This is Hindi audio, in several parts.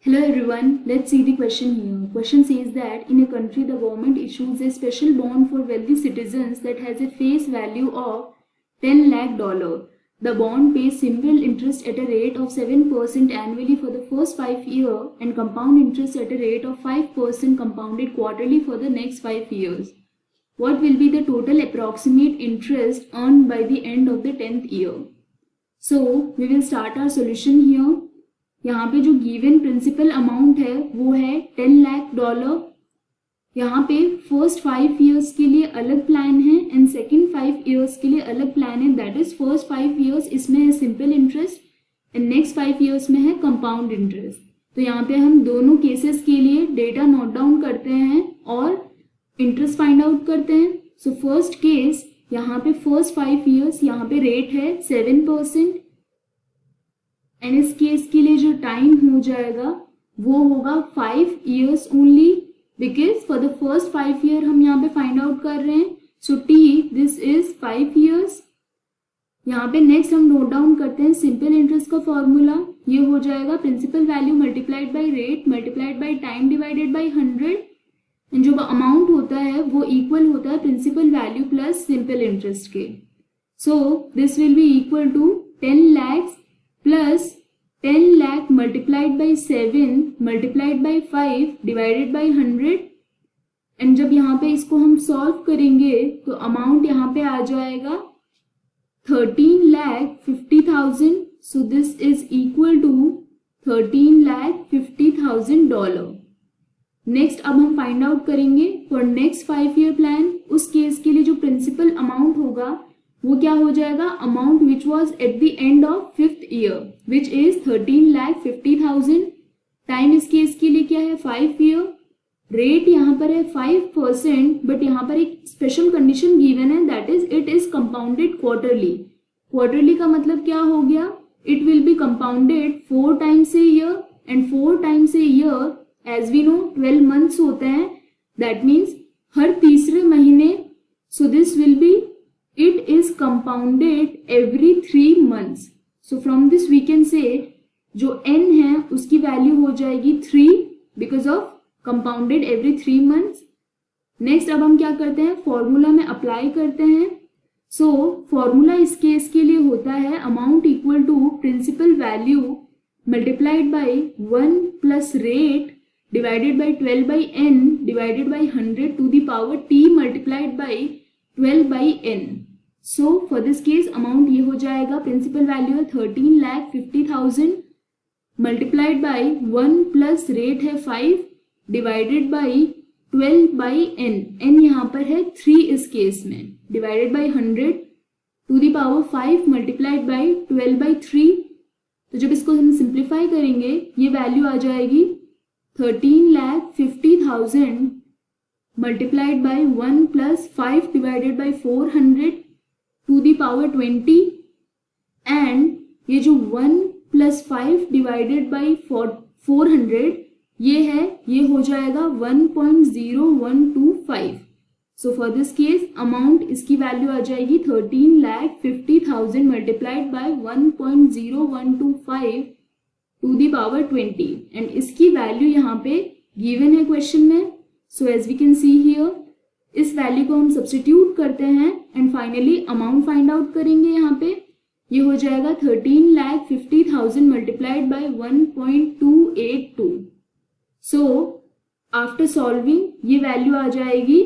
Hello everyone, let's see the question here. Question says that in a country the government issues a special bond for wealthy citizens that has a face value of 10 lakh dollar. The bond pays simple interest at a rate of 7% annually for the first 5 years and compound interest at a rate of 5% compounded quarterly for the next 5 years. What will be the total approximate interest earned by the end of the 10th year? So we will start our solution here. यहाँ पे जो गिवन प्रिंसिपल अमाउंट है वो है 10 लाख डॉलर. यहाँ पे फर्स्ट 5 इयर्स के लिए अलग प्लान है एंड सेकंड 5 इयर्स के लिए अलग प्लान है. दैट इज फर्स्ट 5 इयर्स इसमें है simple interest and next 5 years में है कंपाउंड इंटरेस्ट. तो यहाँ पे हम दोनों केसेस के लिए डेटा नोट डाउन करते हैं और इंटरेस्ट फाइंड आउट करते हैं. सो फर्स्ट केस यहाँ पे फर्स्ट 5 इयर्स यहाँ पे रेट है 7% एंड इस केस के लिए जो टाइम हो जाएगा वो होगा 5 years only because for the first 5 year हम यहाँ पे फाइंड आउट कर रहे हैं. So T this is 5 years. यहाँ पे नेक्स्ट हम नोट डाउन करते हैं सिंपल इंटरेस्ट का फॉर्मूला. ये हो जाएगा principal value multiplied by rate multiplied by time divided by 100 and जो अमाउंट होता है वो इक्वल होता है principal value plus simple interest के. So this will be equal to 10 lakhs plus 10 lakh multiplied by 7 multiplied by 5 divided by 100 and जब यहाँ पे इसको हम सॉल्व करेंगे तो अमाउंट यहाँ पे आ जाएगा 13,50,000. सो this is equal to 13,50,000 dollar. Next अब हम फाइंड आउट करेंगे फॉर नेक्स्ट 5 ईयर प्लान. उस केस के लिए जो प्रिंसिपल अमाउंट होगा वो क्या हो जाएगा amount which was at the end of 5th year which is 13,50,000. Time इस केस के लिए क्या है 5 ईयर. रेट यहाँ पर है 5% बट यहाँ पर एक स्पेशल कंडीशन गिवन है that is it is compounded quarterly. Quarterly का मतलब क्या हो गया it will be compounded 4 times a year and 4 times a year as we know 12 months होते हैं. दैट मीन्स हर तीसरे महीने. सो this will B it is compounded every 3 months. So from this we can say जो n है उसकी वैल्यू हो जाएगी 3 because of compounded every 3 months. Next अब हम क्या करते हैं फॉर्मूला में अप्लाई करते हैं. सो फॉर्मूला इस केस के लिए होता है amount equal to principal value multiplied by 1 plus rate divided by 12 by n divided by 100 to the power t multiplied by 12 by n. So for this case amount ये हो जाएगा प्रिंसिपल वैल्यू है 13,50,000 मल्टीप्लाइड बाई 1 प्लस रेट है 5 divided by 12 by n. n यहाँ पर है 3 इस केस में divided by 100 to the power 5 multiplied by 12 by 3. तो जब इसको हम सिंप्लीफाई करेंगे ये वैल्यू आ जाएगी 13,50,000 multiplied by 1 plus 5 divided by 400 to the power 20 and ये जो 1 plus 5 divided by 400 ये हो जाएगा 1.0125. So for this case amount इसकी वैल्यू आ जाएगी 13,50,000 multiplied by 1.0125 to the power 20 and इसकी वैल्यू यहाँ पे given है क्वेश्चन में. So as we can see here इस वैल्यू को हम सब्स्टिट्यूट करते हैं and finally amount find out करेंगे. यहाँ पे ये हो जाएगा 13,50,000 multiplied by 1.282. So after solving ये वैल्यू आ जाएगी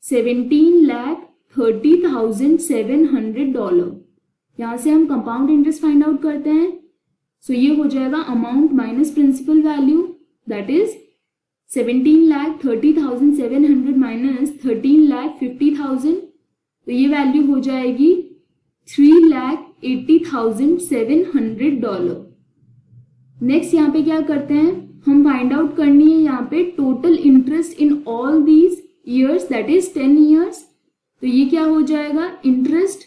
17,30,700 डॉलर. यहाँ से हम कंपाउंड इंटरेस्ट फाइंड आउट करते हैं. सो ये हो जाएगा amount minus principal value that is 17,30,700 minus 13,50,000. तो ये वैल्यू हो जाएगी 3,80,700 डॉलर. नेक्स्ट यहाँ पे क्या करते हैं हम फाइंड आउट करनी है यहाँ पे total interest in all these years that is 10 years. तो ये क्या हो जाएगा इंटरेस्ट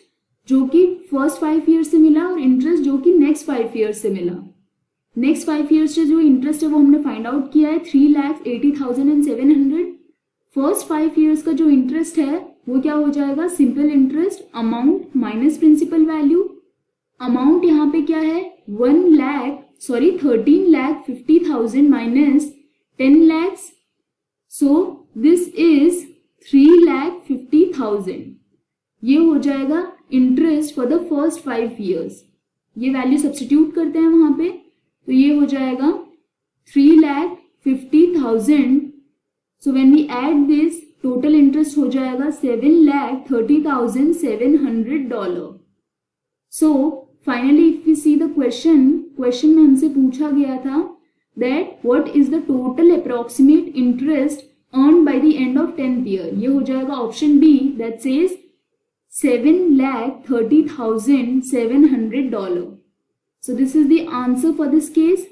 जो कि फर्स्ट 5 ईयर से मिला और इंटरेस्ट जो कि नेक्स्ट 5 ईयर से मिला. नेक्स्ट 5 ईयर्स से जो इंटरेस्ट है वो हमने फाइंड आउट किया है 3,80,700. फर्स्ट 5 ईयर्स का जो इंटरेस्ट है वो क्या हो जाएगा simple interest amount minus principal value amount यहाँ पे क्या है 13,50,000 minus 10 lakhs, so this is 3,50,000. ये हो जाएगा interest for the first 5 years. ये वैल्यू सब्स्टिट्यूट करते हैं वहां पे, तो ये हो जाएगा 3,50,000. So when we add this, total interest हो जाएगा $7,30,700. So finally if we see the question में हमसे पूछा गया था that what is the total approximate interest earn by the end of 10th year. ये हो जाएगा option B that says $7,30,700. So this is the answer for this case.